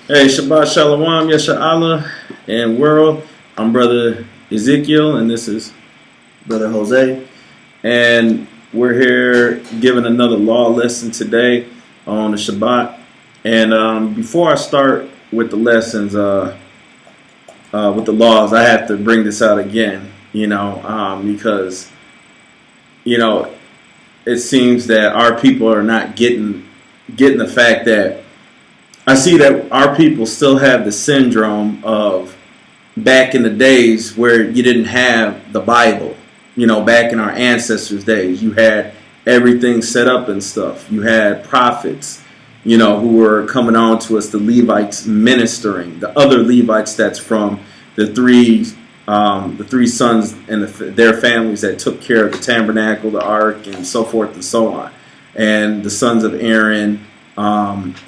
Hey, Shabbat Shalom, Yesha Allah, and world. I'm Brother Ezekiel, and this is Brother Jose. And we're here giving another law lesson today on the Shabbat. And before I start with the lessons, with the laws, I have to bring this out again, because, it seems that our people are not getting the fact that I see that our people still have the syndrome of back in the days where you didn't have the Bible. Back in our ancestors' days, you had everything set up and stuff. You had prophets, who were coming on to us, the Levites ministering, the other Levites that's from the three sons and their families that took care of the tabernacle, the ark, and so forth and so on. And the sons of Aaron,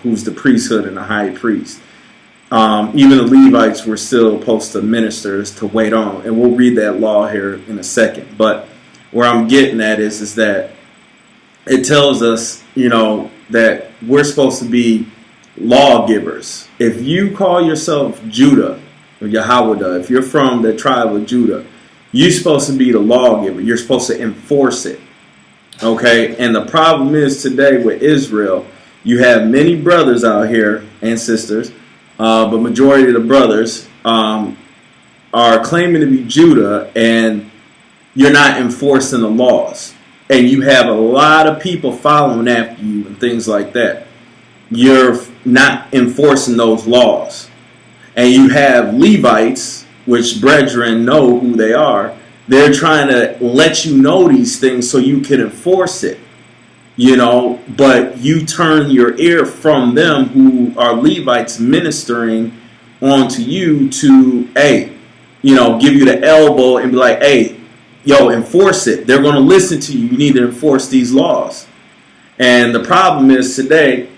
who's the priesthood and the high priest. Even the Levites were still supposed to ministers to wait on. And we'll read that law here in a second. But where I'm getting at is that it tells us, that we're supposed to be lawgivers. If you call yourself Judah or Yahweh, if you're from the tribe of Judah, you're supposed to be the lawgiver. You're supposed to enforce it. Okay? And the problem is today with Israel, you have many brothers out here and sisters, but majority of the brothers are claiming to be Judah, and you're not enforcing the laws. And you have a lot of people following after you and things like that. You're not enforcing those laws. And you have Levites, which brethren know who they are. They're trying to let you know these things so you can enforce it. But you turn your ear from them who are Levites ministering onto you to, give you the elbow and be like, hey, enforce it. They're going to listen to you. You need to enforce these laws. And the problem is today,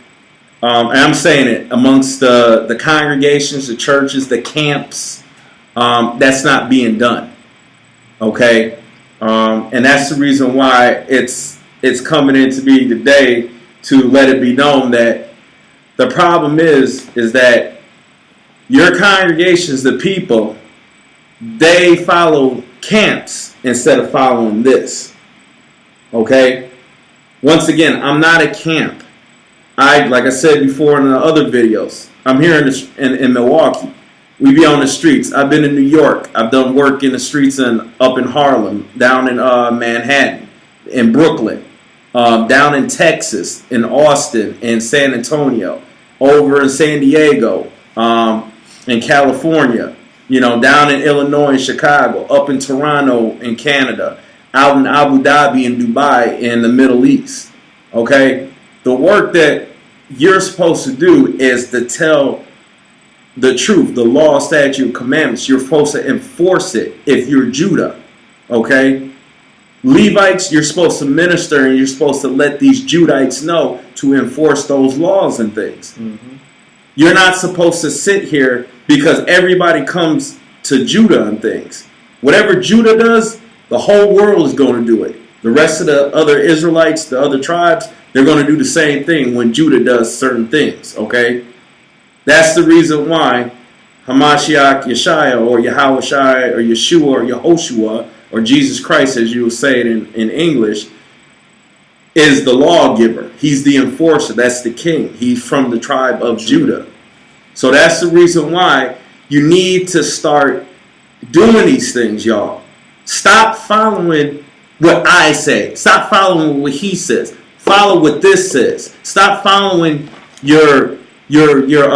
and I'm saying it, amongst the congregations, the churches, the camps, that's not being done. Okay? And that's the reason why it's coming into being today, to let it be known that the problem is that your congregations, the people, they follow camps instead of following this. Okay? Once again, I'm not a camp. Like I said before in the other videos, I'm here in Milwaukee. We be on the streets. I've been in New York. I've done work in the streets up in Harlem, down in Manhattan, in Brooklyn. Down in Texas, in Austin, in San Antonio, over in San Diego, in California, down in Illinois and Chicago, up in Toronto in Canada, out in Abu Dhabi and Dubai in the Middle East. Okay? The work that you're supposed to do is to tell the truth, the law, statute, commandments. You're supposed to enforce it if you're Judah. Okay? Levites, you're supposed to minister, and you're supposed to let these Judites know to enforce those laws and things. Mm-hmm. You're not supposed to sit here because everybody comes to Judah and things. Whatever Judah does, the whole world is going to do it. The rest of the other Israelites, the other tribes, they're going to do the same thing when Judah does certain things. Okay? That's the reason why Hamashiach Yeshua or Yahweh or Yeshua or Yehoshua, or Jesus Christ, as you will say it in English, is the lawgiver. He's the enforcer. That's the king. He's from the tribe of Judah. So that's the reason why you need to start doing these things, y'all. Stop following what I say. Stop following what he says. Follow what this says. Stop following your men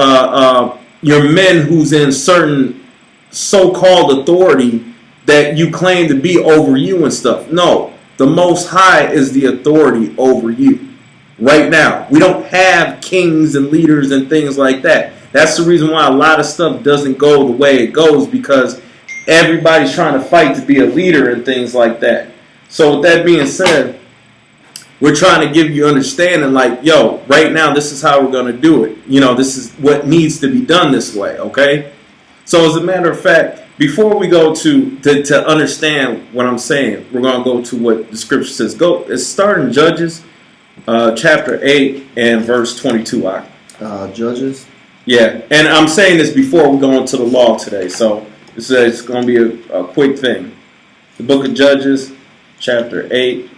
who's in certain so-called authority that you claim to be over you and stuff. No, the Most High is the authority over you. Right now, we don't have kings and leaders and things like that. That's the reason why a lot of stuff doesn't go the way it goes, because everybody's trying to fight to be a leader and things like that. So with that being said, we're trying to give you understanding like, right now, this is how we're going to do it. This is what needs to be done this way, okay? So as a matter of fact, before we go to understand what I'm saying, we're going to go to what the scripture says. It's starting Judges chapter 8 and verse 22. Judges Yeah, and I'm saying this before we go into the law today, so it's going to be a quick thing. The book of Judges, chapter 8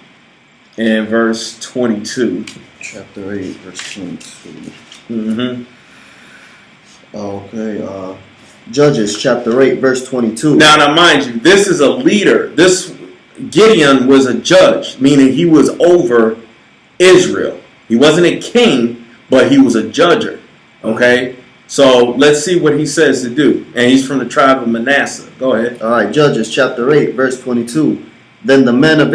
and verse 22. Chapter 8, verse 22. Mm-hmm. Okay, Judges, chapter 8, verse 22. Now, mind you, this is a leader. This Gideon was a judge, meaning he was over Israel. He wasn't a king, but he was a judger. Okay? So let's see what he says to do. And he's from the tribe of Manasseh. Go ahead. All right, Judges chapter 8, verse 22. Then the men of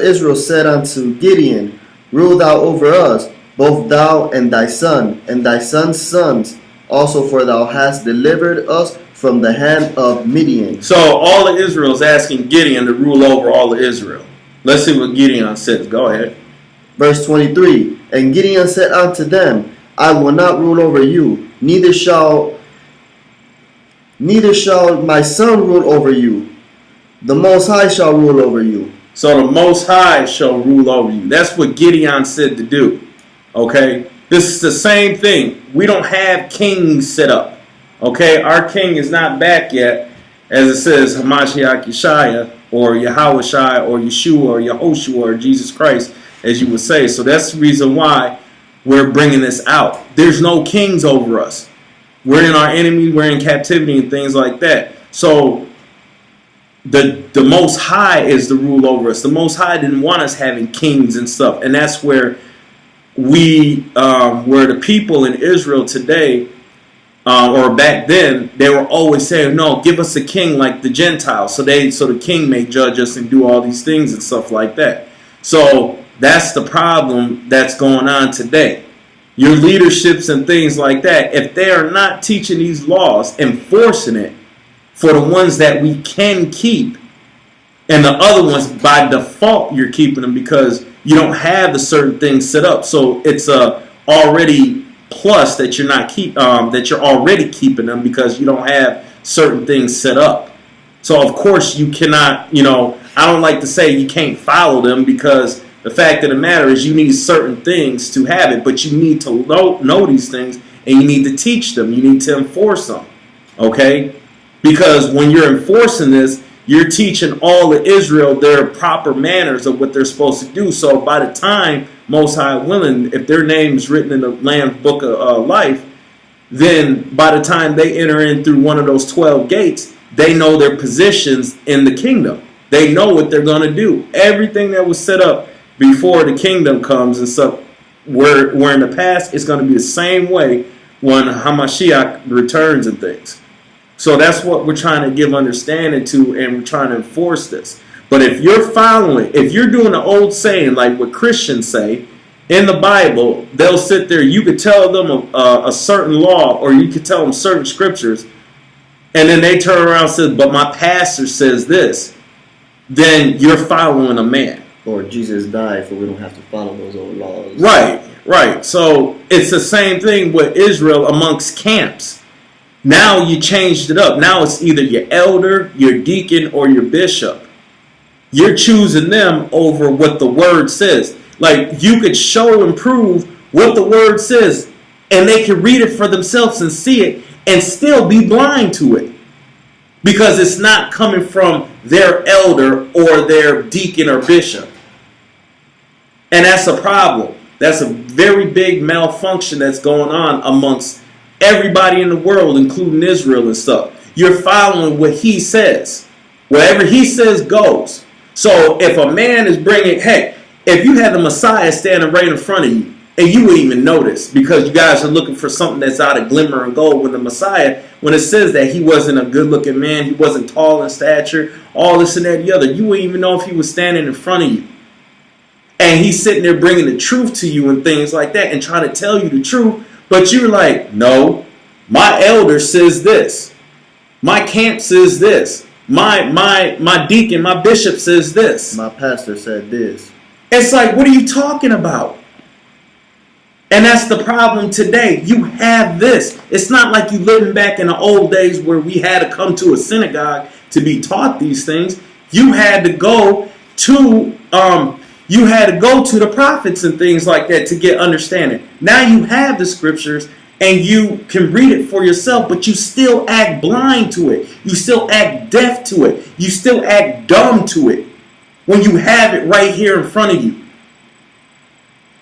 Israel said unto Gideon, Rule thou over us, both thou and thy son's sons, also, for thou hast delivered us from the hand of Midian. So all of Israel is asking Gideon to rule over all of Israel. Let's see what Gideon says. Go ahead. Verse 23. And Gideon said unto them, I will not rule over you, neither shall my son rule over you. The Most High shall rule over you. So the Most High shall rule over you. That's what Gideon said to do. Okay? This is the same thing. We don't have kings set up. Okay? Our king is not back yet. As it says, Hamashiach Yeshaya, or Yahweh Shai, or Yeshua, or Yehoshua, or Jesus Christ, as you would say. So that's the reason why we're bringing this out. There's no kings over us. We're in our enemy. We're in captivity and things like that. So the Most High is the rule over us. The Most High didn't want us having kings and stuff. And that's where where the people in Israel today, or back then, they were always saying, no, give us a king like the Gentiles. So the king may judge us and do all these things and stuff like that. So that's the problem that's going on today. Your leaderships and things like that, if they are not teaching these laws, enforcing it for the ones that we can keep, and the other ones by default you're keeping them because you don't have the certain things set up. So it's a already plus that you're already keeping them because you don't have certain things set up. So of course you cannot, I don't like to say you can't follow them because the fact of the matter is you need certain things to have it, but you need to know these things and you need to teach them. You need to enforce them. Okay? Because when you're enforcing this, you're teaching all of Israel their proper manners of what they're supposed to do. So by the time, Most High willing, if their name is written in the Lamb's Book of Life, then by the time they enter in through one of those 12 gates, they know their positions in the kingdom. They know what they're going to do. Everything that was set up before the kingdom comes and stuff, where in the past, it's going to be the same way when Hamashiach returns and things. So that's what we're trying to give understanding to, and we're trying to enforce this. But if you're following, if you're doing the old saying, like what Christians say, in the Bible, they'll sit there, you could tell them a certain law, or you could tell them certain scriptures, and then they turn around and say, but my pastor says this, then you're following a man. Or Jesus died, for we don't have to follow those old laws. Right. So it's the same thing with Israel amongst camps. Now you changed it up. Now it's either your elder, your deacon, or your bishop. You're choosing them over what the word says. Like, you could show and prove what the word says, and they can read it for themselves and see it and still be blind to it. Because it's not coming from their elder or their deacon or bishop. And that's a problem. That's a very big malfunction that's going on amongst everybody in the world, including Israel and stuff. You're following what he says. Whatever he says goes. So if a man is bringing, if you had the Messiah standing right in front of you, and you wouldn't even notice because you guys are looking for something that's out of glimmer and gold with the Messiah, when it says that he wasn't a good-looking man, he wasn't tall in stature, all this and that and the other, you wouldn't even know if he was standing in front of you. And he's sitting there bringing the truth to you and things like that and trying to tell you the truth. But you're like, no, my elder says this. My camp says this. My deacon, my bishop says this. My pastor said this. It's like, what are you talking about? And that's the problem today. You have this. It's not like you living back in the old days where we had to come to a synagogue to be taught these things. You had to go to the prophets and things like that to get understanding. Now you have the scriptures and you can read it for yourself, but you still act blind to it. You still act deaf to it. You still act dumb to it when you have it right here in front of you.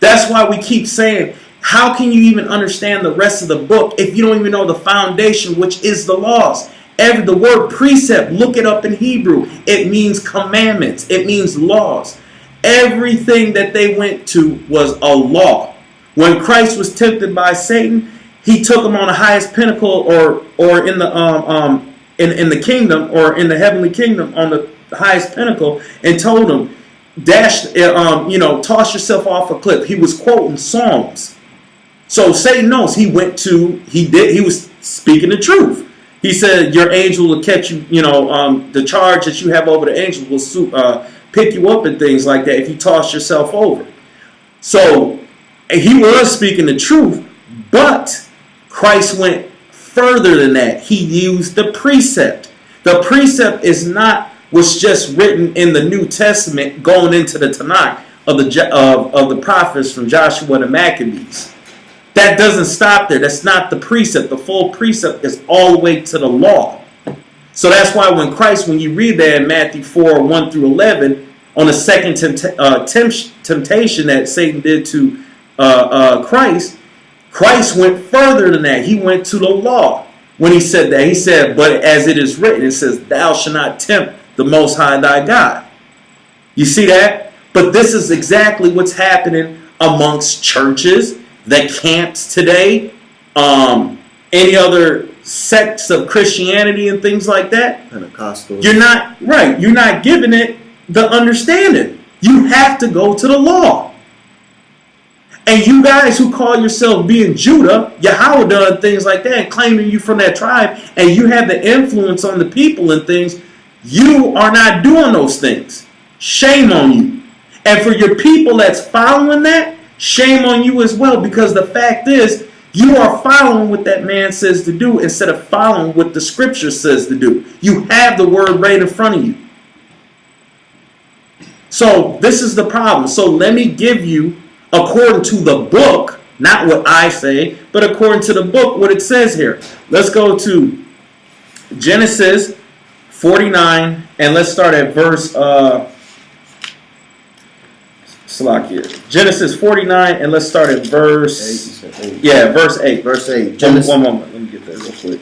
That's why we keep saying, how can you even understand the rest of the book if you don't even know the foundation, which is the laws? The word precept, look it up in Hebrew. It means commandments. It means laws. Everything that they went to was a law. When Christ was tempted by Satan, he took him on the highest pinnacle, or in the kingdom, or in the heavenly kingdom, on the highest pinnacle, and told him, toss yourself off a cliff. He was quoting Psalms. So Satan knows he was speaking the truth. He said, your angel will catch you, the charge that you have over the angel will pick you up and things like that if you toss yourself over. So he was speaking the truth, but Christ went further than that. He used the precept. The precept was just written in the New Testament going into the Tanakh of the prophets from Joshua to Maccabees. That doesn't stop there. That's not the precept. The full precept is all the way to the law. So that's why when you read that in Matthew 4, 1 through 11, on the second temptation that Satan did to Christ, Christ went further than that. He went to the law when he said that. He said, but as it is written, it says, thou shalt not tempt the Most High thy God. You see that? But this is exactly what's happening amongst churches, the camps today, any other sects of Christianity and things like that. Pentecostal. You're not giving it the understanding. You have to go to the law. And you guys who call yourself being Judah, Yahweh, and things like that, and claiming you from that tribe, and you have the influence on the people and things, you are not doing those things. Shame on you. And for your people that's following that, shame on you as well, because the fact is, you are following what that man says to do instead of following what the scripture says to do. You have the word right in front of you. So this is the problem. So let me give you, according to the book, not what I say, but according to the book, what it says here. Let's go to Genesis 49, and let's start at verse Genesis 49, and let's start at verse 8. Yeah, verse 8. Verse 8. One moment. Let me get that real quick.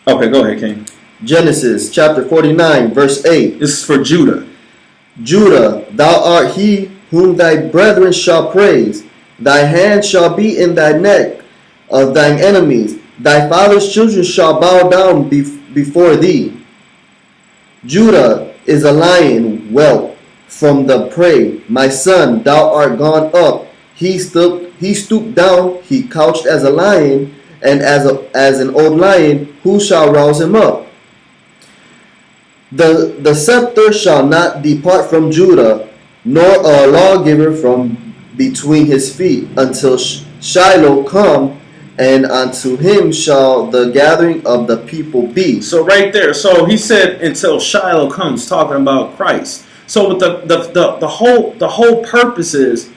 Okay, go ahead, King. Genesis chapter 49, verse 8. This is for Judah. Judah, thou art he whom thy brethren shall praise. Thy hand shall be in thy neck of thine enemies. Thy father's children shall bow down before thee. Judah is a lion whelp from the prey. My son, thou art gone up. He stooped down. He couched as a lion, and as an old lion, who shall rouse him up? The scepter shall not depart from Judah, nor a lawgiver from between his feet, until Shiloh come, and unto him shall the gathering of the people be. So right there, so he said until Shiloh comes, talking about Christ. So with the whole purpose is,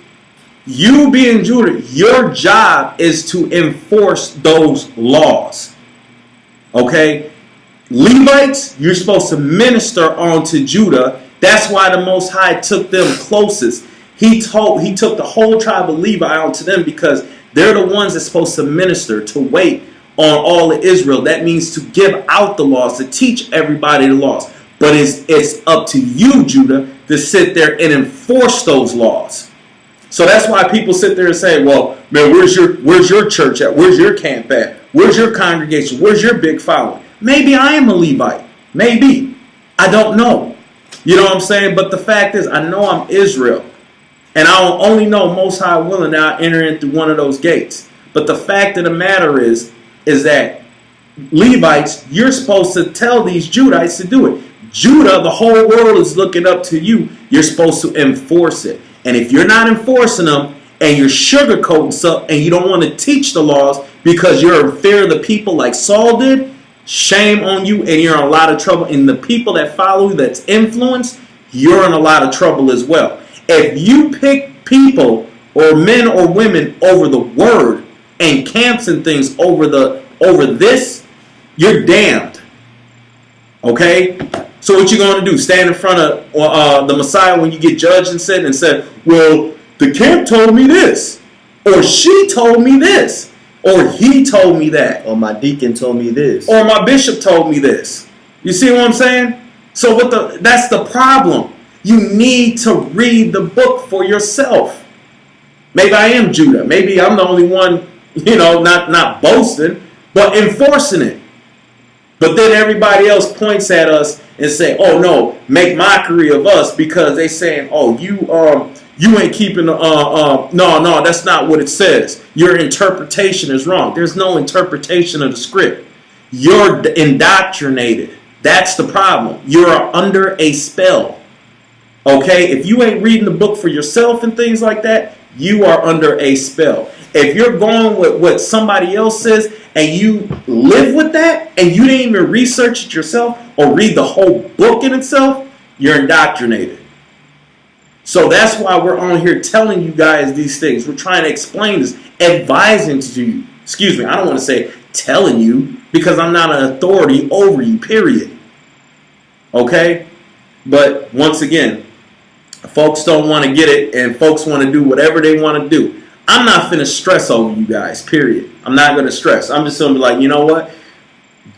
you being Judah, your job is to enforce those laws. Okay? Levites, you're supposed to minister onto Judah. That's why the Most High took them closest. He took the whole tribe of Levi onto them because they're the ones that's supposed to minister, to wait on all of Israel. That means to give out the laws, to teach everybody the laws. But it's up to you, Judah, to sit there and enforce those laws. So that's why people sit there and say, well, man, where's your church at? Where's your camp at? Where's your congregation? Where's your big following? Maybe I am a Levite. Maybe. I don't know. You know what I'm saying? But the fact is, I know I'm Israel. And I'll only know Most High willing that I enter in through one of those gates. But the fact of the matter is that Levites, you're supposed to tell these Judites to do it. Judah, the whole world is looking up to you. You're supposed to enforce it. And if you're not enforcing them, and you're sugarcoating stuff, and you don't want to teach the laws because you're in fear of the people like Saul did, shame on you, and you're in a lot of trouble. And the people that follow you, that's influenced, you're in a lot of trouble as well. If you pick people or men or women over the word and camps and things over this, you're damned. Okay? So what you going to do? Stand in front of the Messiah when you get judged and said, well, the camp told me this, or she told me this, or he told me that, or my deacon told me this, or my bishop told me this. You see what I'm saying? So that's the problem. You need to read the book for yourself. Maybe I am Judah. Maybe I'm the only one, not boasting, but enforcing it. But then everybody else points at us and say, "Oh no, make mockery of us because they saying, oh, you ain't keeping no, that's not what it says. Your interpretation is wrong." There's no interpretation of the script. You're indoctrinated. That's the problem. You're under a spell. Okay? If you ain't reading the book for yourself and things like that, you are under a spell. If you're going with what somebody else says and you live with that and you didn't even research it yourself or read the whole book in itself, you're indoctrinated. So that's why we're on here telling you guys these things. We're trying to explain this, advising to you. Excuse me, I don't want to say telling you because I'm not an authority over you, period. Okay? But once again, folks don't want to get it and folks want to do whatever they want to do. I'm not finna stress over you guys, period. I'm not going to stress. I'm just going to be like, you know what?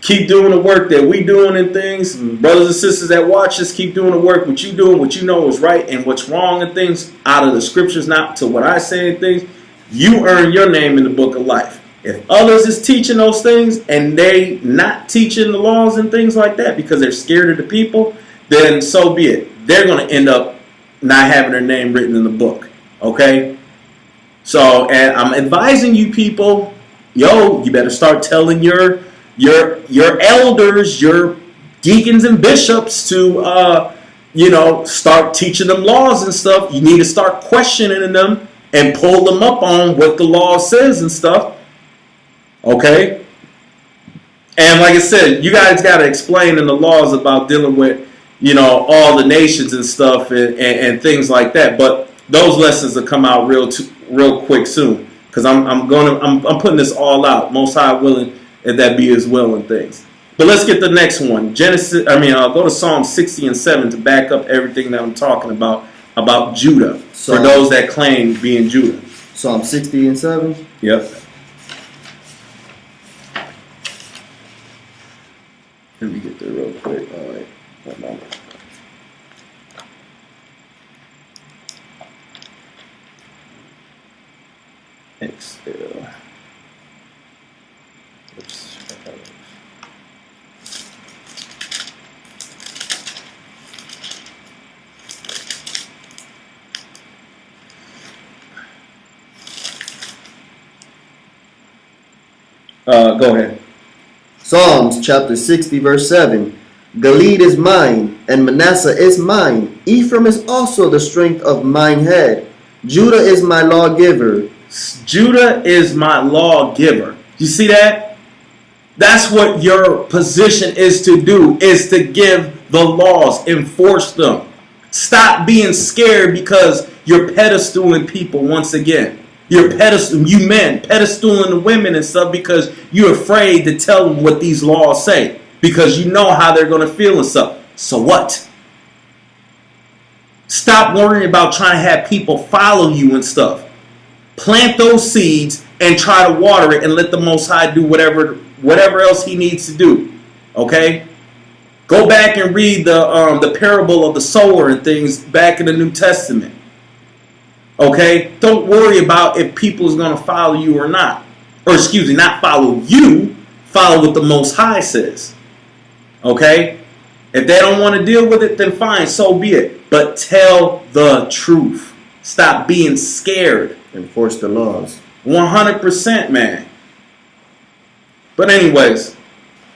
Keep doing the work that we doing and things. Brothers and sisters that watch us, keep doing the work. What you doing, what you know is right and what's wrong and things out of the scriptures, not to what I say and things. You earn your name in the book of life. If others is teaching those things and they not teaching the laws and things like that because they're scared of the people, then so be it. They're going to end up not having their name written in the book. Okay? So, and I'm advising you people, you better start telling your elders, your deacons and bishops to, start teaching them laws and stuff. You need to start questioning them and pull them up on what the law says and stuff. Okay? And like I said, you guys got to explain in the laws about dealing with, all the nations and stuff and things like that. But those lessons will come out real quick soon. Because I'm putting this all out. Most High willing, if that be His will and things. But let's get the next one. Go to Psalm 60 and 7 to back up everything that I'm talking about Judah. For those that claim being Judah. Psalm 60 and 7? Yep. Let me get there real quick. All right. Hold on. Exhale. Oops. Go ahead. Psalms chapter 60 verse 7. Gilead is mine, and Manasseh is mine. Ephraim is also the strength of mine head. Judah is my lawgiver. Judah is my lawgiver. You see that? That's what your position is to do, is to give the laws, enforce them. Stop being scared because you're pedestaling people once again. You men pedestaling the women and stuff because you're afraid to tell them what these laws say. Because you know how they're going to feel and stuff. So what? Stop worrying about trying to have people follow you and stuff. Plant those seeds and try to water it and let the Most High do whatever else He needs to do. Okay? Go back and read the parable of the sower and things back in the New Testament. Okay? Don't worry about if people is going to follow you or not. Or excuse me, not follow you. Follow what the Most High says. Okay? If they don't want to deal with it, then fine, so be it. But tell the truth. Stop being scared. Enforce the laws. 100%, man. But anyways,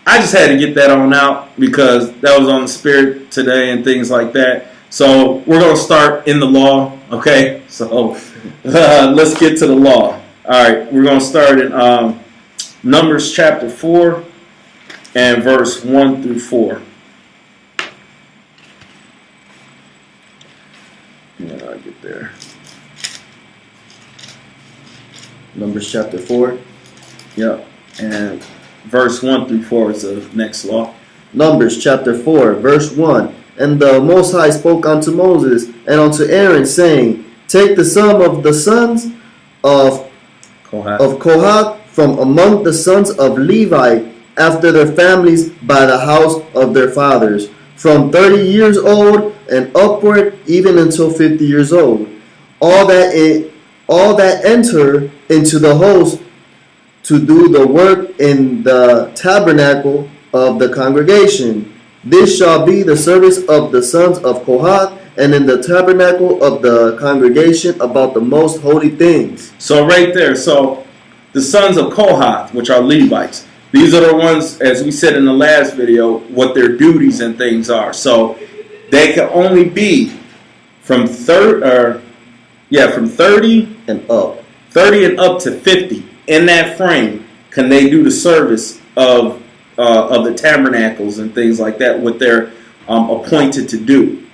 I just had to get that on out because that was on the spirit today and things like that. So we're going to start in the law. Okay? So let's get to the law. All right. We're going to start in Numbers chapter 4. And verse 1 through 4. Yeah, I'll get there. Numbers chapter 4. Yep. And verse 1 through 4 is the next law. Numbers chapter 4, verse 1. And the Most High spoke unto Moses and unto Aaron, saying, Take the sum of the sons of Kohath from among the sons of Levi after their families by the house of their fathers, from 30 years old and upward, even until 50 years old. All that enter into the host to do the work in the tabernacle of the congregation. This shall be the service of the sons of Kohath, and in the tabernacle of the congregation about the most holy things. So right there, so the sons of Kohath, which are Levites, these are the ones, as we said in the last video, what their duties and things are. So they can only be from 30 And up. 30 and up to 50. In that frame, can they do the service of the tabernacles and things like that, what they're appointed to do?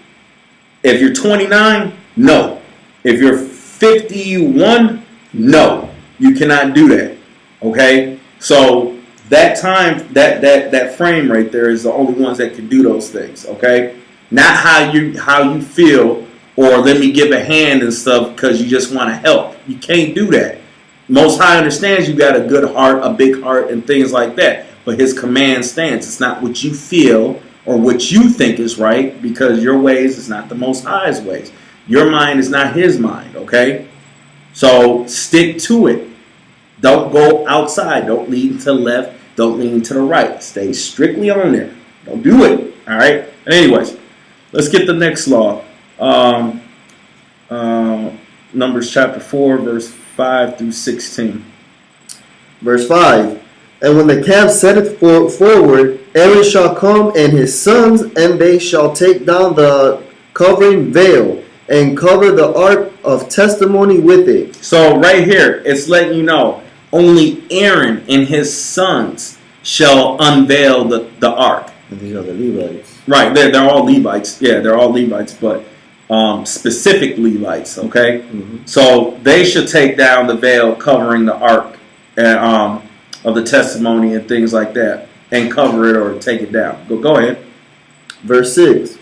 If you're 29, no. If you're 51, no. You cannot do that. Okay? So that time, that frame right there is the only ones that can do those things. Okay? Not how you feel, or let me give a hand and stuff because you just want to help. You can't do that. Most High understands you got a good heart, a big heart, and things like that. But his command stands. It's not what you feel or what you think is right, because your ways is not the Most High's ways. Your mind is not his mind, okay? So stick to it. Don't go outside. Don't lean to the left. Don't lean to the right. Stay strictly on there. Don't do it, all right? Anyways, let's get the next law. Numbers chapter 4, verse 5 through 16. Verse 5. And when the camp setteth forward, Aaron shall come and his sons, and they shall take down the covering veil and cover the ark of testimony with it. So right here, it's letting you know, only Aaron and his sons shall unveil the ark. And these are the Levites. Right, they're all Levites. Yeah, they're all Levites, but specific Levites, okay? Mm-hmm. So they should take down the veil covering the ark and of the testimony and things like that, and cover it or take it down. Go ahead. Verse 6.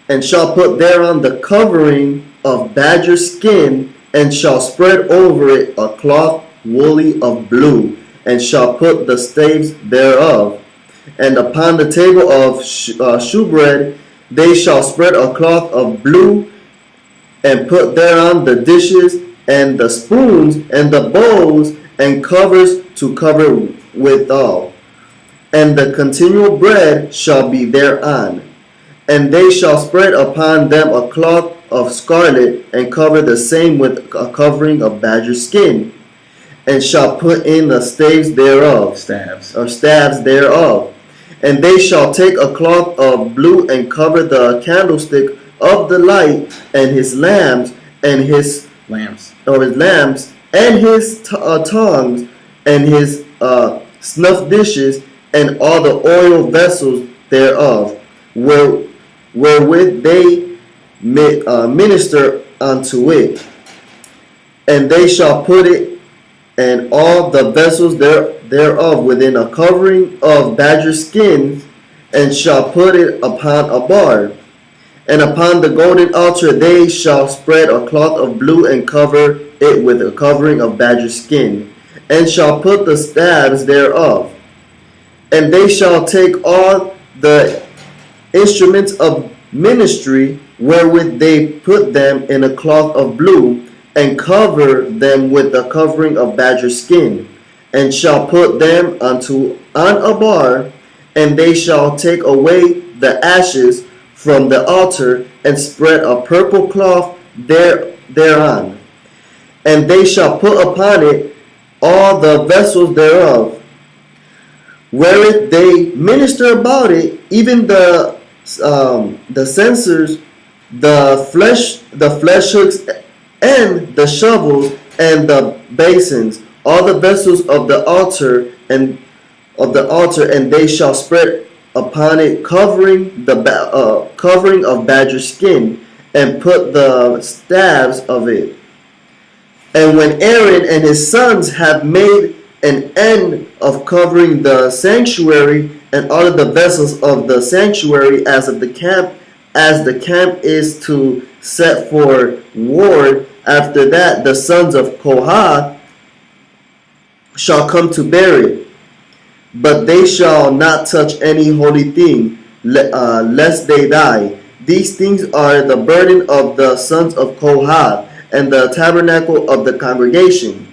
And shall put thereon the covering of badger skin, and shall spread over it a cloth woolly of blue, and shall put the staves thereof. And upon the table of shewbread they shall spread a cloth of blue, and put thereon the dishes and the spoons and the bowls and covers to cover withal. And the continual bread shall be thereon. And they shall spread upon them a cloth of scarlet, and cover the same with a covering of badger skin, and shall put in the staves thereof, staves thereof. And they shall take a cloth of blue and cover the candlestick of the light, and his lamps, and his lamps, and his tongues, and his snuff dishes, and all the oil vessels thereof, wherewith they minister unto it. And they shall put it and all the vessels thereof within a covering of badger skin, and shall put it upon a bar. And upon the golden altar they shall spread a cloth of blue and cover it with a covering of badger skin, and shall put the staves thereof. And they shall take all the instruments of ministry wherewith they put them in a cloth of blue, and cover them with the covering of badger skin, and shall put them on a bar. And they shall take away the ashes from the altar, and spread a purple cloth thereon. And they shall put upon it all the vessels thereof, wherewith they minister about it, even the censers, the flesh hooks, and the shovels, and the basins, all the vessels of the altar, and they shall spread upon it covering of badger skin, and put the staves of it. And when Aaron and his sons have made an end of covering the sanctuary and all of the vessels of the sanctuary as the camp is to set for ward, after that the sons of Kohath shall come to bear it. But they shall not touch any holy thing, lest they die. These things are the burden of the sons of Kohath, and the tabernacle of the congregation,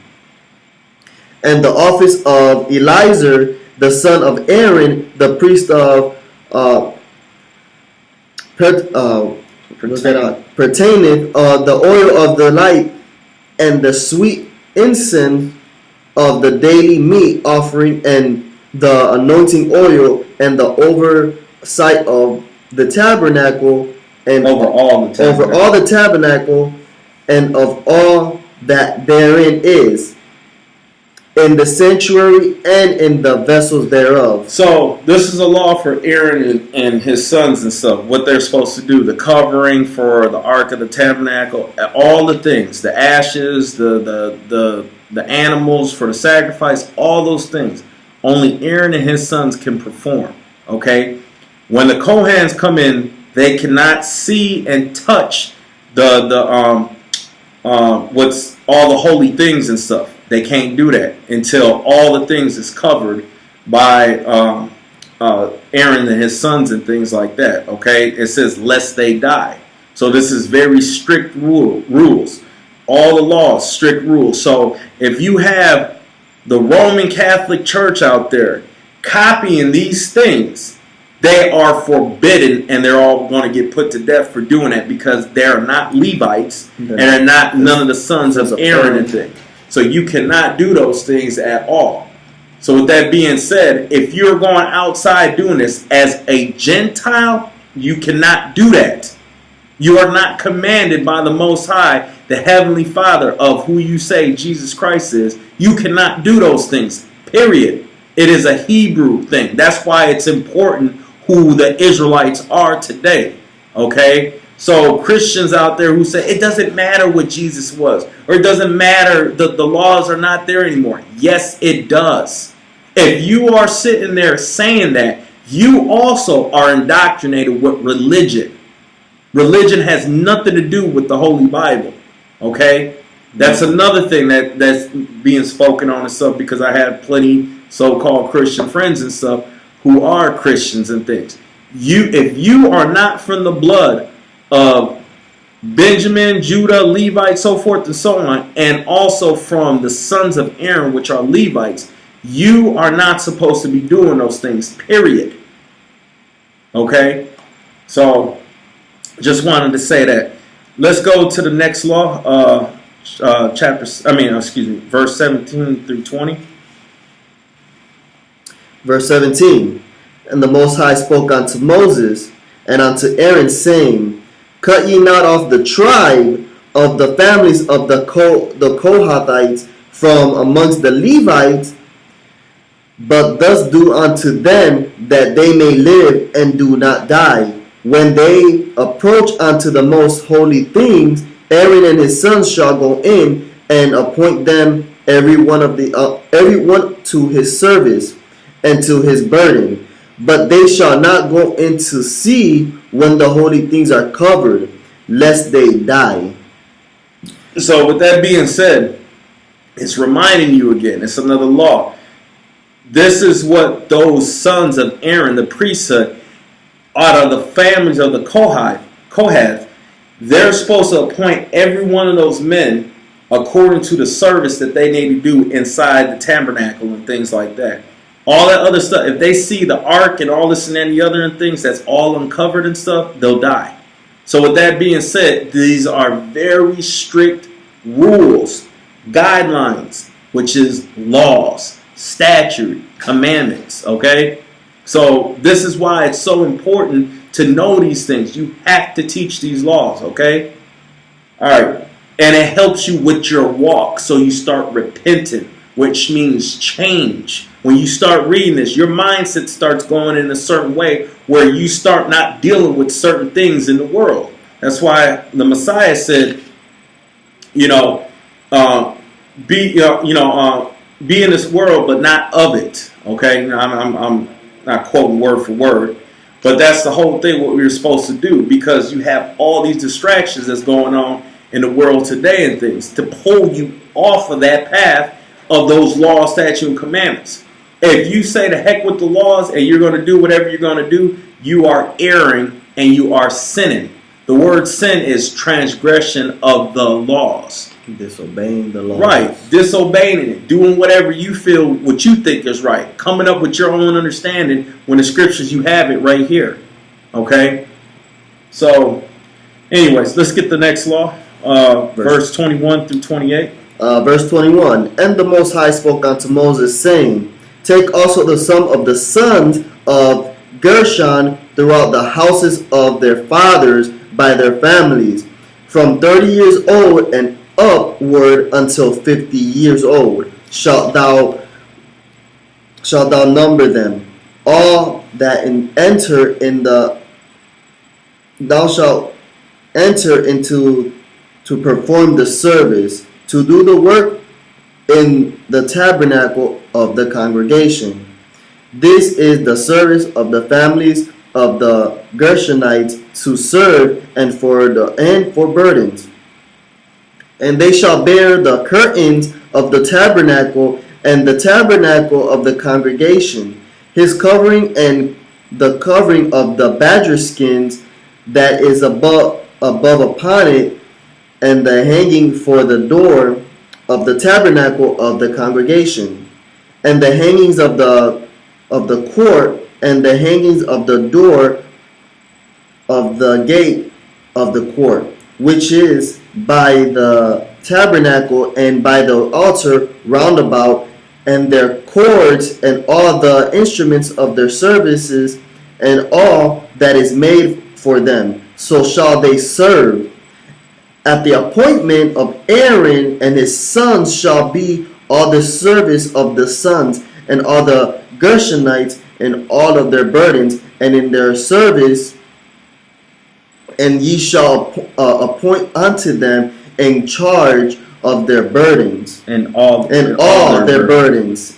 and the office of Eleazar, the son of Aaron, the priest of pertaineth the oil of the light, and the sweet incense of the daily meat offering, and the anointing oil, and the oversight of the tabernacle, and over all the tabernacle, and of all that therein is, in the sanctuary and in the vessels thereof. So this is a law for Aaron and his sons and stuff, what they're supposed to do, the covering for the ark of the tabernacle, all the things, the ashes, the animals for the sacrifice, all those things. Only Aaron and his sons can perform. Okay? When the Kohans come in, they cannot see and touch what's all the holy things and stuff. They can't do that until all the things is covered by Aaron and his sons and things like that. Okay, it says lest they die. So this is very strict rules. All the laws, strict rules. So if you have the Roman Catholic Church out there copying these things, they are forbidden, and they're all going to get put to death for doing that, because they are not Levites and are not none of the sons of Aaron and things. So you cannot do those things at all. So with that being said, if you're going outside doing this as a Gentile, you cannot do that. You are not commanded by the Most High, the Heavenly Father of who you say Jesus Christ is. You cannot do those things, period. It is a Hebrew thing. That's why it's important who the Israelites are today. Okay? So Christians out there who say it doesn't matter what Jesus was, or it doesn't matter, the laws are not there anymore. Yes, it does. If you are sitting there saying that, you also are indoctrinated with religion. Religion has nothing to do with the Holy Bible. Okay? That's another thing that's being spoken on and stuff, because I have plenty so-called Christian friends and stuff who are Christians and things. If you are not from the blood of Benjamin, Judah, Levite, so forth and so on, and also from the sons of Aaron, which are Levites, you are not supposed to be doing those things, period. Okay? So, just wanted to say that. Let's go to the next law, verse 17 through 20. Verse 17. And the Most High spoke unto Moses and unto Aaron, saying, Cut ye not off the tribe of the families of the Kohathites from amongst the Levites, but thus do unto them that they may live and do not die. When they approach unto the most holy things, Aaron and his sons shall go in and appoint them every one to his service and to his burden. But they shall not go in to see when the holy things are covered, lest they die. So with that being said, it's reminding you again, it's another law. This is what those sons of Aaron, the priesthood, out of the families of the Kohath, they're supposed to appoint every one of those men according to the service that they need to do inside the tabernacle and things like that. All that other stuff, if they see the ark and all this and any other and things that's all uncovered and stuff, they'll die. So with that being said, these are very strict rules, guidelines, which is laws, statute, commandments, okay? So this is why it's so important to know these things. You have to teach these laws, okay? All right. And it helps you with your walk, so you start repenting, which means change. When you start reading this, your mindset starts going in a certain way where you start not dealing with certain things in the world. That's why the Messiah said, you know, be be in this world, but not of it. Okay, now, I'm not quoting word for word, but that's the whole thing. What we were supposed to do, because you have all these distractions that's going on in the world today and things to pull you off of that path of those laws, statutes, and commandments. If you say the heck with the laws and you're going to do whatever you're going to do, you are erring and you are sinning. The word sin is transgression of the laws. Disobeying the laws. Right. Disobeying it. Doing whatever you feel, what you think is right. Coming up with your own understanding when the scriptures, you have it right here. Okay? So, anyways, let's get the next law. Verse 21 through 28. Verse 21. And the Most High spoke unto Moses, saying, Take also the sum of the sons of Gershon throughout the houses of their fathers by their families, from 30 years old and upward until 50 years old shalt thou number them. All that enter in the thou shalt enter into to perform the service, to do the work in the tabernacle of the congregation. This is the service of the families of the Gershonites to serve and for burdens. And they shall bear the curtains of the tabernacle and the tabernacle of the congregation, his covering and the covering of the badger skins that is above upon it, and the hanging for the door of the tabernacle of the congregation, and the hangings of the court, and the hangings of the door of the gate of the court, which is by the tabernacle and by the altar round about, and their cords and all the instruments of their services and all that is made for them. So shall they serve. At the appointment of Aaron and his sons shall be all the service of the sons and all the Gershonites and all of their burdens, and in their service, and ye shall appoint unto them in charge of their burdens And all their burdens.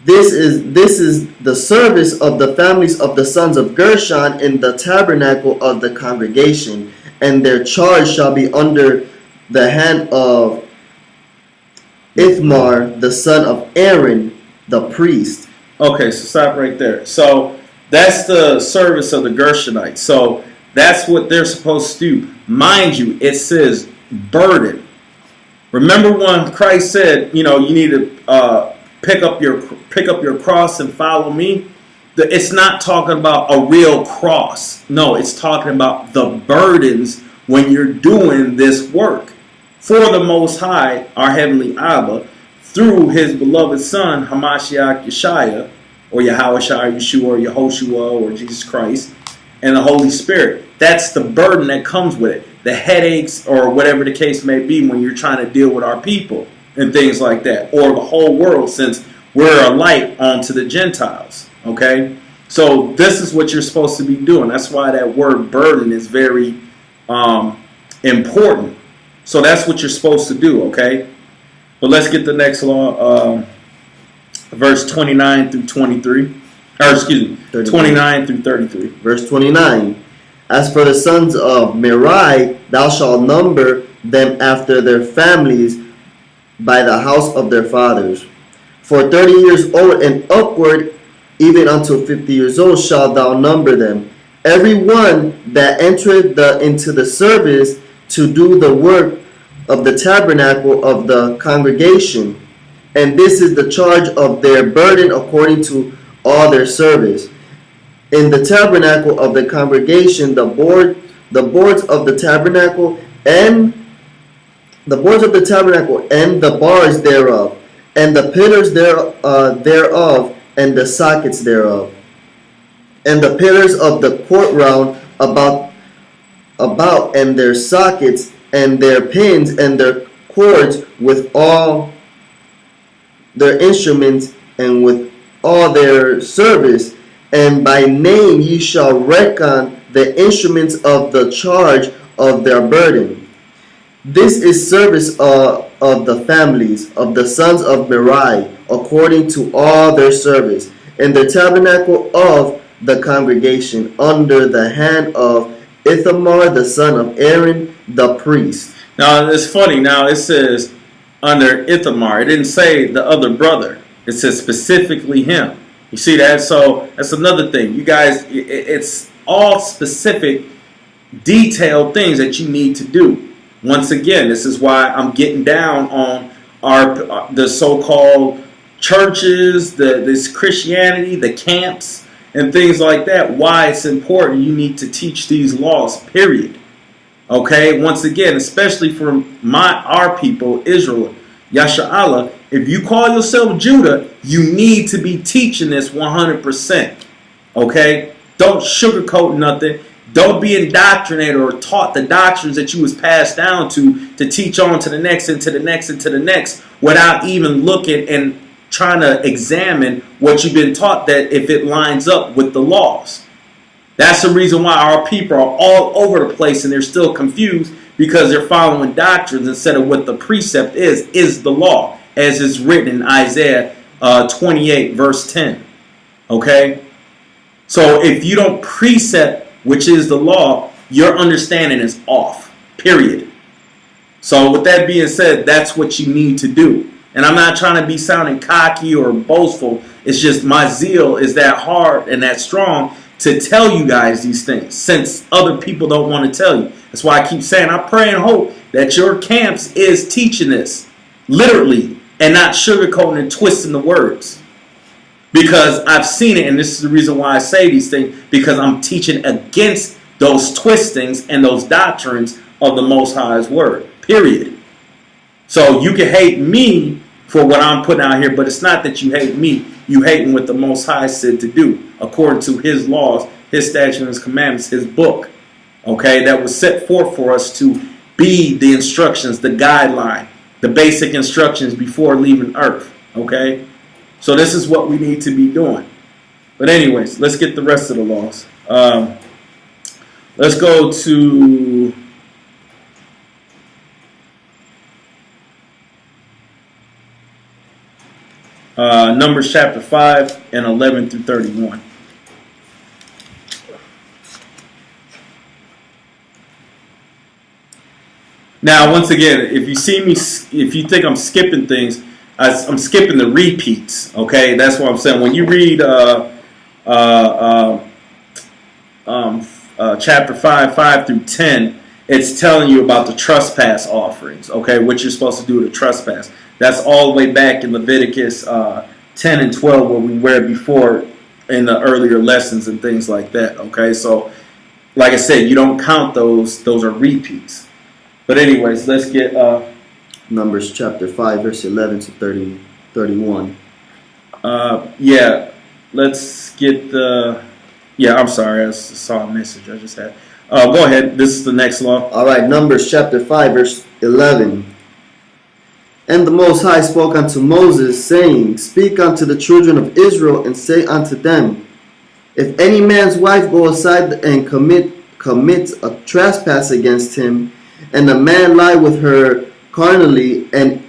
This is the service of the families of the sons of Gershon in the tabernacle of the congregation, and their charge shall be under the hand of Ithamar, the son of Aaron, the priest. Okay, so stop right there. So that's the service of the Gershonites. So that's what they're supposed to do. Mind you, it says burden. Remember when Christ said, you need to pick up your cross and follow me? It's not talking about a real cross. No, it's talking about the burdens when you're doing this work for the Most High, our Heavenly Abba, through His beloved Son, Hamashiach Yeshua, or Yahushua, Yeshua, or Yehoshua, or Jesus Christ, and the Holy Spirit. That's the burden that comes with it. The headaches, or whatever the case may be, when you're trying to deal with our people and things like that, or the whole world, since we're a light unto the Gentiles. Okay? So this is what you're supposed to be doing. That's why that word burden is very important. So that's what you're supposed to do, okay? But let's get the next law, verse 29 through 23. Or excuse me, 29 through 33. Verse 29. As for the sons of Merari, thou shalt number them after their families by the house of their fathers. For 30 years old and upward, even until 50 years old, shalt thou number them. Every one that entereth into the service to do the work of the tabernacle of the congregation. And this is the charge of their burden according to all their service. In the tabernacle of the congregation, the boards of the tabernacle and the bars thereof, and the pillars thereof, and the sockets thereof, and the pillars of the court round about, and their sockets, and their pins, and their cords, with all their instruments, and with all their service. And by name ye shall reckon the instruments of the charge of their burden. This is service of the families of the sons of Merari, according to all their service, in the tabernacle of the congregation, under the hand of Ithamar the son of Aaron the priest. Now it's funny. Now it says under Ithamar. It didn't say the other brother. It says specifically him. You see that? So that's another thing. You guys, it's all specific, detailed things that you need to do. Once again, this is why I'm getting down on the so-called churches, this Christianity, the camps, and things like that. Why it's important you need to teach these laws, period. Okay, once again, especially for our people, Israel, Yasha'Allah, if you call yourself Judah, you need to be teaching this 100%. Okay, don't sugarcoat nothing. Don't be indoctrinated or taught the doctrines that you was passed down to teach on to the next and to the next and to the next without even looking and trying to examine what you've been taught, that if it lines up with the laws. That's the reason why our people are all over the place and they're still confused, because they're following doctrines instead of what the precept is the law, as is written in Isaiah 28 verse 10. Okay? So if you don't precept, which is the law, your understanding is off. Period. So with that being said, that's what you need to do. And I'm not trying to be sounding cocky or boastful. It's just my zeal is that hard and that strong to tell you guys these things, since other people don't want to tell you. That's why I keep saying I pray and hope that your camps is teaching this literally and not sugarcoating and twisting the words. Because I've seen it, and this is the reason why I say these things, because I'm teaching against those twistings and those doctrines of the Most High's word. Period. So you can hate me for what I'm putting out here, but it's not that you hate me. You hating what the Most High said to do according to his laws, his statutes, and his commandments, his book. Okay, that was set forth for us to be the instructions, the guideline, the basic instructions before leaving earth. Okay, so this is what we need to be doing. But anyways, let's get the rest of the laws. Let's go to Numbers chapter 5 and 11 through 31. Now, once again, if you see me, if you think I'm skipping things, I'm skipping the repeats. Okay, that's what I'm saying. When you read chapter 5 through 10, it's telling you about the trespass offerings. Okay, what you're supposed to do to trespass. That's all the way back in Leviticus 10 and 12, where we read before in the earlier lessons and things like that. Okay, so like I said, you don't count those; those are repeats. But anyways, let's get Numbers chapter 5, verse 11 to 31. Yeah, let's get the... Yeah, I'm sorry. I saw a message I just had. Go ahead. This is the next law. All right, Numbers chapter 5, verse 11. And the Most High spoke unto Moses, saying, Speak unto the children of Israel, and say unto them, If any man's wife go aside and commits a trespass against him, and a man lie with her carnally, and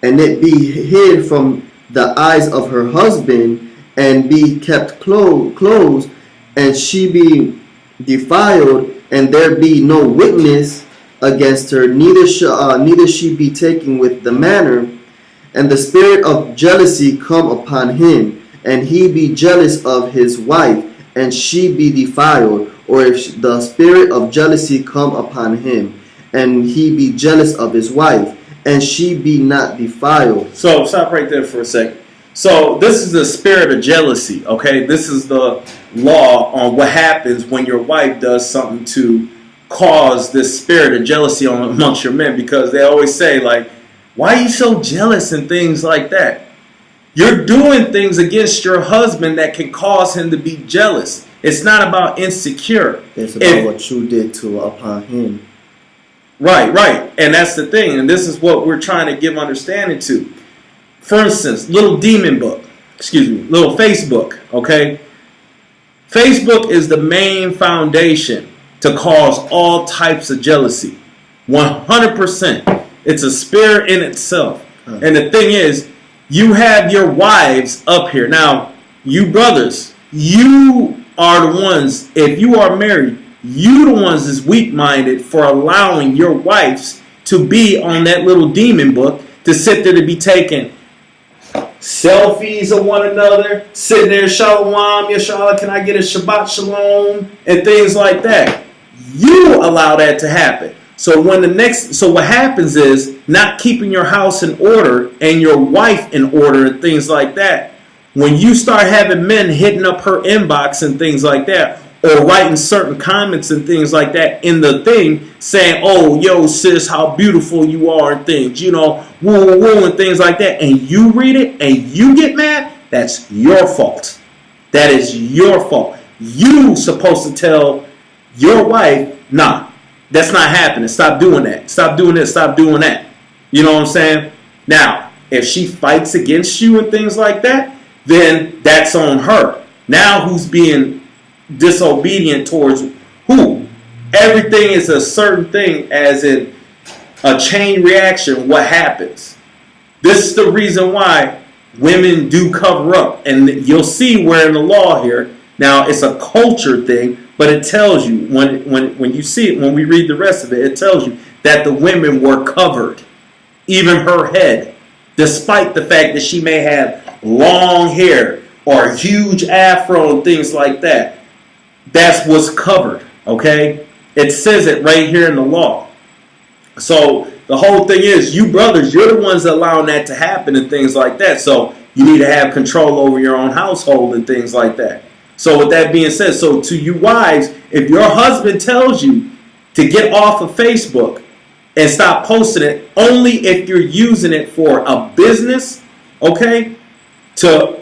it be hid from the eyes of her husband, and be kept closed, and she be defiled, and there be no witness against her, neither she be taken with the manner, and the spirit of jealousy come upon him, and he be jealous of his wife, and she be defiled, or if the spirit of jealousy come upon him, and he be jealous of his wife, and she be not defiled. So stop right there for a second. So this is the spirit of jealousy, okay? This is the law on what happens when your wife does something to cause this spirit of jealousy amongst your men, because they always say, like, why are you so jealous and things like that? You're doing things against your husband that can cause him to be jealous. It's not about insecure. It's about what you did upon him. Right. And that's the thing. And this is what we're trying to give understanding to. For instance, little Facebook, okay? Facebook is the main foundation to cause all types of jealousy. 100%. It's a spirit in itself. And the thing is, you have your wives up here. Now, you brothers, you are the ones, if you are married, you the ones that's weak-minded for allowing your wives to be on that little demon book, to sit there to be taking selfies of one another, sitting there, Shalom, Yashala, can I get a Shabbat Shalom, and things like that. You allow that to happen. So what happens is not keeping your house in order and your wife in order and things like that. When you start having men hitting up her inbox and things like that, or writing certain comments and things like that in the thing, saying, oh, yo, sis, how beautiful you are and things, you know, woo, woo, woo, and things like that, and you read it and you get mad, that's your fault. That is your fault. You supposed to tell your wife, nah, that's not happening. Stop doing that. Stop doing this. Stop doing that. You know what I'm saying? Now, if she fights against you and things like that, then that's on her. Now who's being disobedient towards who? Everything is a certain thing, as in a chain reaction. What happens? This is the reason why women do cover up. And you'll see where in the law here, now it's a culture thing, but it tells you, when you see it, when we read the rest of it, it tells you that the women were covered. Even her head. Despite the fact that she may have long hair or a huge afro and things like that. That's what's covered, okay? It says it right here in the law. So the whole thing is, you brothers, you're the ones allowing that to happen and things like that. So you need to have control over your own household and things like that. So with that being said, so to you wives, if your husband tells you to get off of Facebook and stop posting it, only if you're using it for a business, okay, to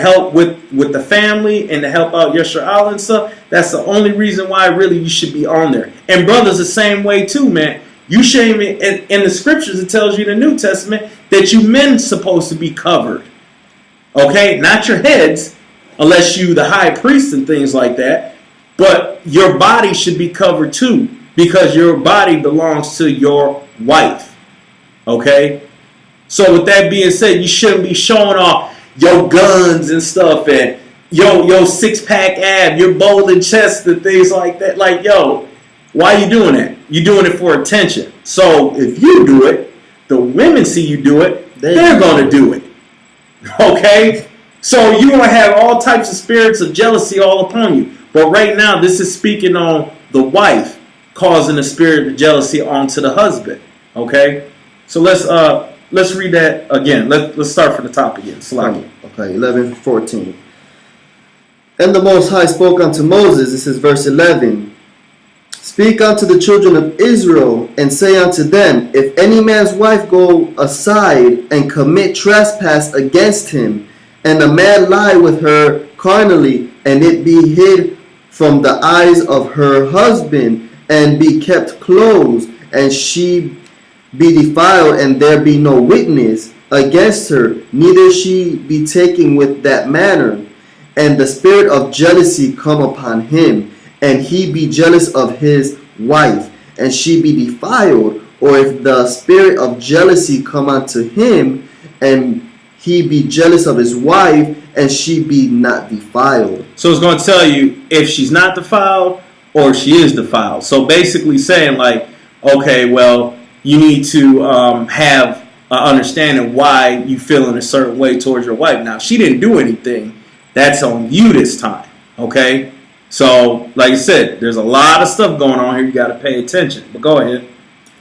help with the family and to help out Yeshua Allah and stuff, that's the only reason why really you should be on there. And brothers, the same way too, man. You shame it in the scriptures. It tells you in the New Testament that you men supposed to be covered, okay, not your heads, unless you the high priest and things like that, but your body should be covered too, because your body belongs to your wife, okay? So with that being said, you shouldn't be showing off your guns and stuff and your six-pack ab, your bowling chest and things like that. Like, yo, why are you doing that? You're doing it for attention. So if you do it, the women see you do it, they're going to do it, okay? So you're going to have all types of spirits of jealousy all upon you. But right now, this is speaking on the wife causing the spirit of jealousy onto the husband. Okay? So let's read that again. Let's start from the top again. Salaki. Okay, 11:14. And the Most High spoke unto Moses, this is verse 11. Speak unto the children of Israel, and say unto them, if any man's wife go aside and commit trespass against him, and a man lie with her carnally, and it be hid from the eyes of her husband, and be kept closed, and she be defiled, and there be no witness against her, neither she be taken with that manner, and the spirit of jealousy come upon him, and he be jealous of his wife, and she be defiled, or if the spirit of jealousy come unto him, and he be jealous of his wife, and she be not defiled. So it's going to tell you if she's not defiled or she is defiled. So basically saying like, okay, well, you need to have an understanding why you feel in a certain way towards your wife. Now, she didn't do anything. That's on you this time, okay? So, like I said, there's a lot of stuff going on here. You got to pay attention. But go ahead.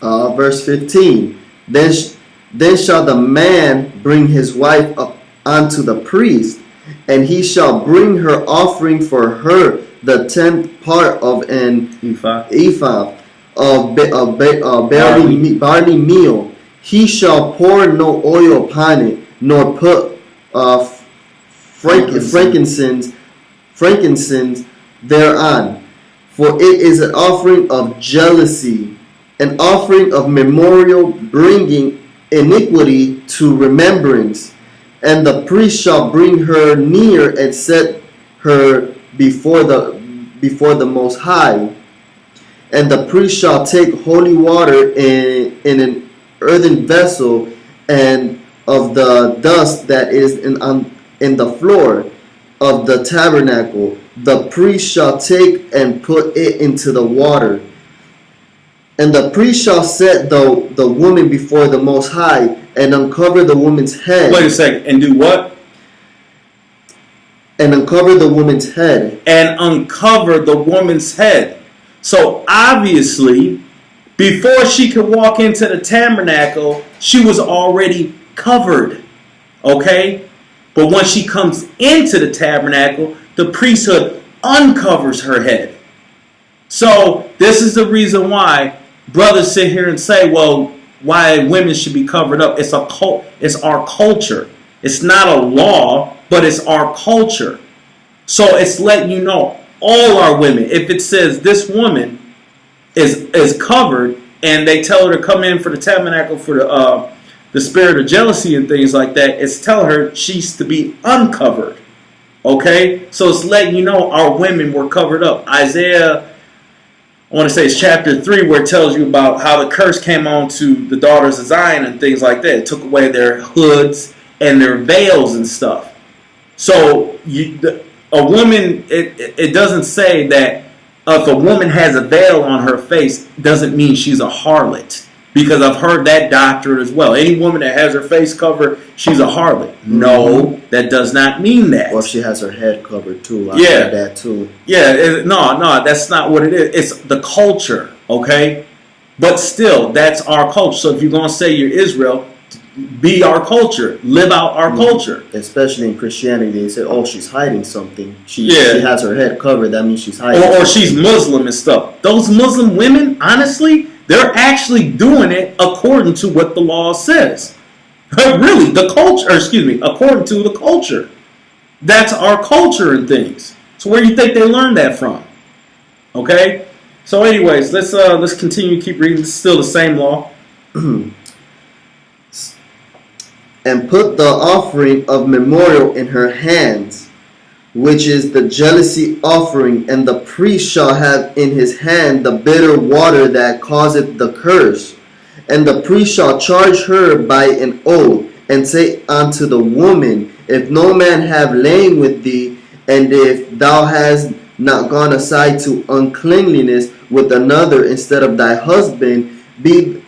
Verse 15. Then shall the man bring his wife up unto the priest, and he shall bring her offering for her the 10th part of an ephah of barley meal. He shall pour no oil upon it, nor put frankincense thereon, for it is an offering of jealousy, an offering of memorial, bringing iniquity to remembrance. And the priest shall bring her near and set her before the Most High. And the priest shall take holy water in an earthen vessel, and of the dust that is in the floor of the tabernacle, the priest shall take and put it into the water. And the priest shall set the woman before the Most High, and uncover the woman's head. Wait a second, and do what? And uncover the woman's head. And uncover the woman's head. So obviously, before she could walk into the tabernacle, she was already covered. Okay? But when she comes into the tabernacle, the priesthood uncovers her head. So this is the reason why brothers sit here and say, well, why women should be covered up. It's our culture. It's not a law, but it's our culture. So it's letting you know, all our women, if it says this woman is covered, and they tell her to come in for the tabernacle for the spirit of jealousy and things like that, it's telling her she's to be uncovered. Okay? So it's letting you know our women were covered up. Isaiah, I want to say it's chapter 3, where it tells you about how the curse came on to the daughters of Zion and things like that. It took away their hoods and their veils and stuff. So a woman, it doesn't say that if a woman has a veil on her face, doesn't mean she's a harlot. Because I've heard that doctrine as well. Any woman that has her face covered, she's a harlot. No, that does not mean that. Or if she has her head covered too. I heard that too. Yeah, no, that's not what it is. It's the culture, okay? But still, that's our culture. So if you're going to say you're Israel, be our culture. Live out our culture. Especially in Christianity, they say, oh, she's hiding something. She has her head covered. That means she's hiding or she's Muslim and stuff. Those Muslim women, honestly, they're actually doing it according to what the law says. Really, according to the culture. That's our culture and things. So where do you think they learned that from? Okay? So anyways, let's continue, keep reading. It's still the same law. And put the offering of memorial in her hands, which is the jealousy offering, and the priest shall have in his hand the bitter water that causeth the curse. And the priest shall charge her by an oath, and say unto the woman, if no man have lain with thee, and if thou hast not gone aside to uncleanliness with another instead of thy husband, be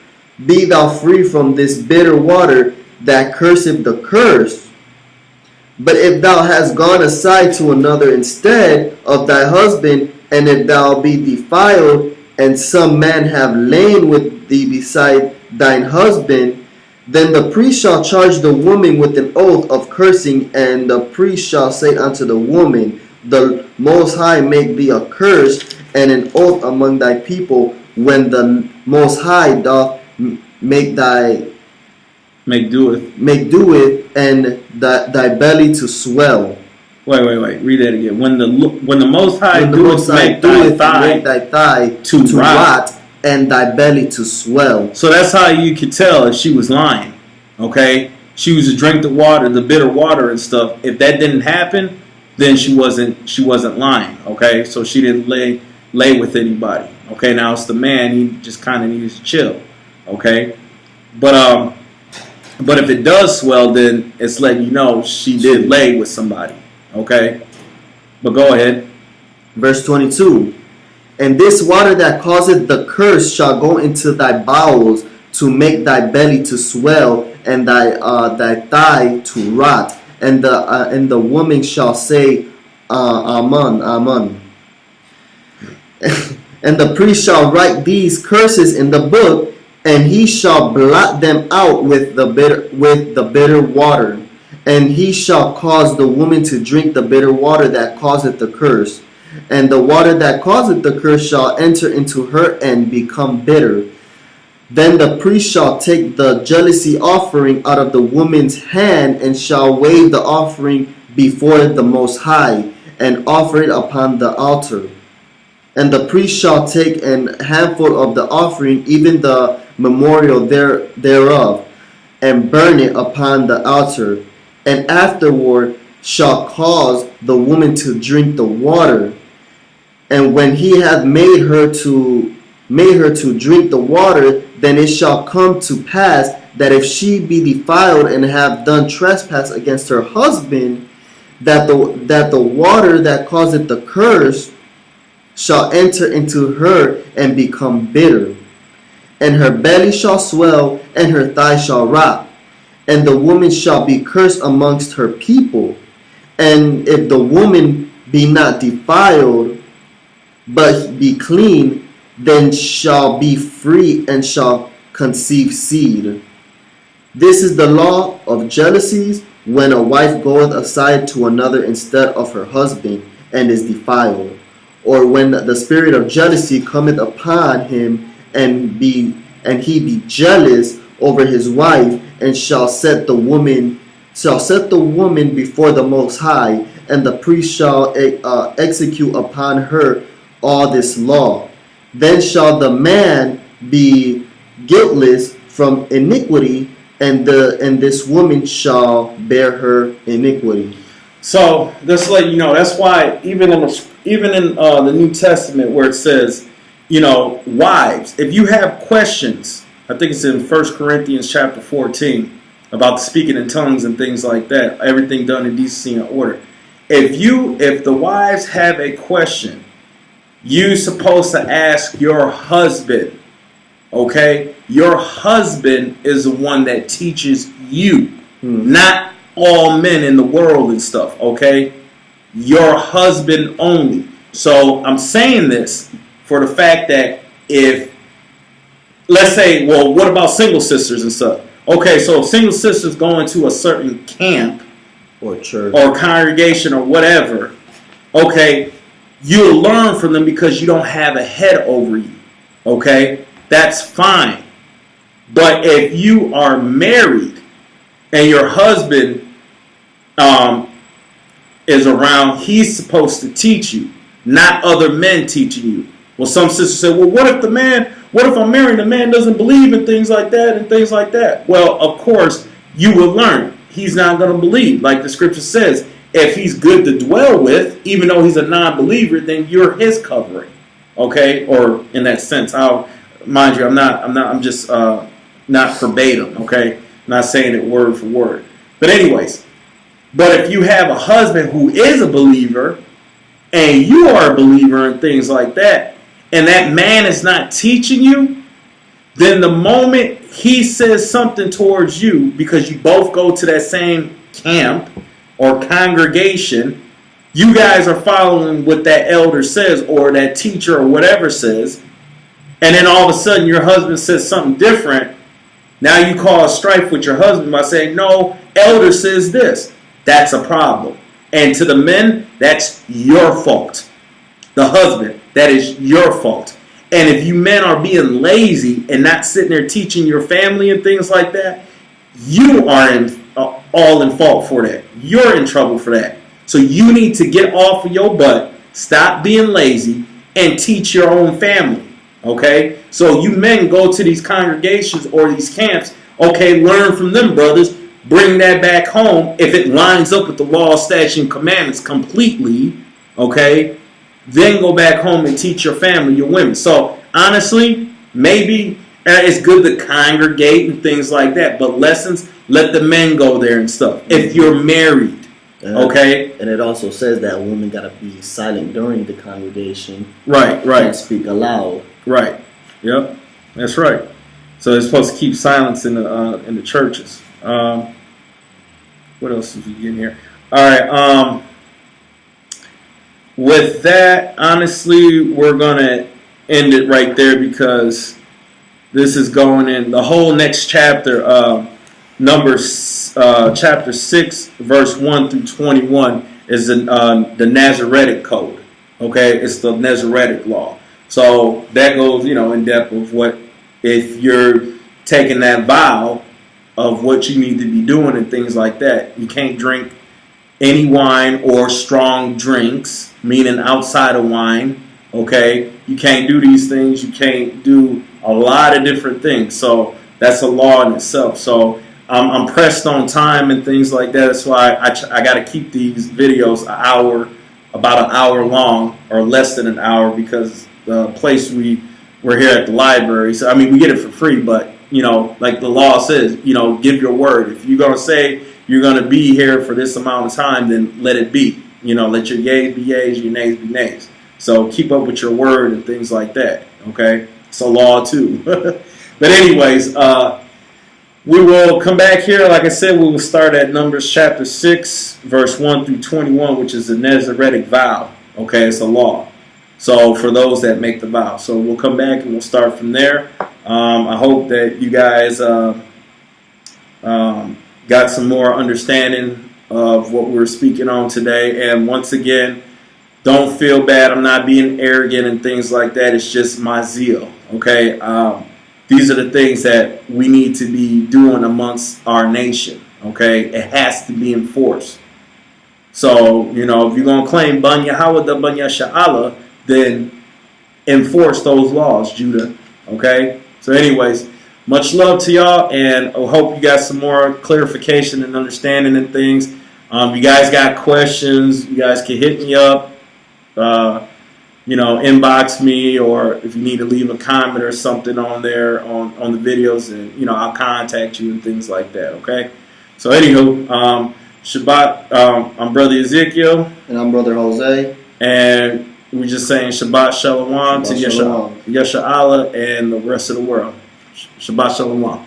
thou free from this bitter water that curseth the curse. But if thou hast gone aside to another instead of thy husband, and if thou be defiled, and some man have lain with thee beside thine husband, then the priest shall charge the woman with an oath of cursing, and the priest shall say unto the woman, the Most High make thee a curse and an oath among thy people, when the Most High doth make doeth and thy belly to swell. Wait. Read that again. When the Most High doeth make thy thigh to rot and thy belly to swell. So that's how you could tell if she was lying. Okay? She was to drink the water, the bitter water and stuff. If that didn't happen, then she wasn't lying. Okay? So she didn't lay with anybody. Okay? Now it's the man, he just kind of needs to chill. Okay? But if it does swell, then it's letting you know she did lay with somebody. Okay? But go ahead. Verse 22. And this water that causeth the curse shall go into thy bowels to make thy belly to swell and thy thigh to rot. And the woman shall say, Amen, Amen. And the priest shall write these curses in the book, and he shall blot them out with the bitter water. And he shall cause the woman to drink the bitter water that causeth the curse. And the water that causeth the curse shall enter into her and become bitter. Then the priest shall take the jealousy offering out of the woman's hand, and shall wave the offering before the Most High, and offer it upon the altar. And the priest shall take an handful of the offering, even the memorial thereof, and burn it upon the altar. And afterward shall cause the woman to drink the water. And when he hath made her to drink the water, then it shall come to pass that if she be defiled and have done trespass against her husband, that the water that causeth the curse shall enter into her and become bitter. And her belly shall swell, and her thigh shall rot, and the woman shall be cursed amongst her people. And if the woman be not defiled, but be clean, then shall be free and shall conceive seed. This is the law of jealousies, when a wife goeth aside to another instead of her husband, and is defiled. Or when the spirit of jealousy cometh upon him, and he be jealous over his wife, and shall set the woman before the Most High, and the priest shall execute upon her all this law. Then shall the man be guiltless from iniquity, and this woman shall bear her iniquity. So just to let you know, that's why even in the New Testament where it says, wives, if you have questions, I think it's in 1 Corinthians chapter 14 about speaking in tongues and things like that, everything done in decency and order. If the wives have a question, you're supposed to ask your husband. Okay? Your husband is the one that teaches you, not all men in the world and stuff. Okay? Your husband only. So I'm saying this for the fact that if, let's say, well, what about single sisters and stuff? Okay, so if single sisters go into a certain camp or church or congregation or whatever, okay, you'll learn from them because you don't have a head over you. Okay? That's fine. But if you are married and your husband is around, he's supposed to teach you, not other men teaching you. Well, some sisters say, well, what if I'm married and the man doesn't believe in things like that and things like that? Well, of course, you will learn. He's not going to believe. Like the scripture says, if he's good to dwell with, even though he's a non-believer, then you're his covering. Okay? Or in that sense, mind you, I'm just not verbatim. Okay? I'm not saying it word for word. But anyways, but if you have a husband who is a believer and you are a believer and things like that, and that man is not teaching you, then the moment he says something towards you, because you both go to that same camp or congregation, you guys are following what that elder says or that teacher or whatever says, and then all of a sudden your husband says something different. Now you cause strife with your husband by saying, no, elder says this. That's a problem. And to the men, that's your fault. The husband, that is your fault. And if you men are being lazy and not sitting there teaching your family and things like that, you are all in fault for that. You're in trouble for that. So you need to get off of your butt, stop being lazy, and teach your own family. Okay? So you men go to these congregations or these camps. Okay, learn from them, brothers. Bring that back home. If it lines up with the law, statutes, and commandments completely, okay, then go back home and teach your family, your women. So honestly, maybe it's good to congregate and things like that, but lessons, let the men go there and stuff. If you're married, okay? And it also says that women got to be silent during the congregation. Right. Can't speak aloud. Right. Yep. That's right. So they're supposed to keep silence in the churches. What else did we get in here? All right. With that, honestly, we're going to end it right there because this is going in the whole next chapter. Numbers chapter 6, verse 1 through 21 is the Nazaritic code. Okay, it's the Nazaritic law. So that goes, in depth of what if you're taking that vow of what you need to be doing and things like that. You can't drink any wine or strong drinks, meaning outside of wine. Okay, you can't do these things. You can't do a lot of different things. So that's a law in itself. So I'm pressed on time and things like that. That's why I got to keep these videos about an hour long or less than an hour, because the place we're here at the library. So I mean, we get it for free, but like the law says, give your word. If you're gonna say you're gonna be here for this amount of time, then let it be. Let your yeas be yeas, your nays be nays. So keep up with your word and things like that. Okay, it's a law too. But anyways, we will come back here. Like I said, we will start at Numbers chapter 6, verse 1 through 21, which is the Nazaritic vow. Okay, it's a law. So for those that make the vow. So we'll come back and we'll start from there. I hope that you guys got some more understanding of what we're speaking on today. And once again, don't feel bad. I'm not being arrogant and things like that. It's just my zeal. Okay. These are the things that we need to be doing amongst our nation. Okay. It has to be enforced. So, if you're going to claim Banya Hawada Banya Sha'ala, then enforce those laws, Judah. Okay. So anyways, much love to y'all, and I hope you got some more clarification and understanding and things. You guys got questions, you guys can hit me up. Inbox me, or if you need to leave a comment or something on there on the videos, and I'll contact you and things like that. Okay. So anywho, Shabbat. I'm Brother Ezekiel, And I'm Brother Jose. and we're just saying Shabbat Shalom to Shabbat Shalom. Yasha Allah and the rest of the world. Shabbat Shalom.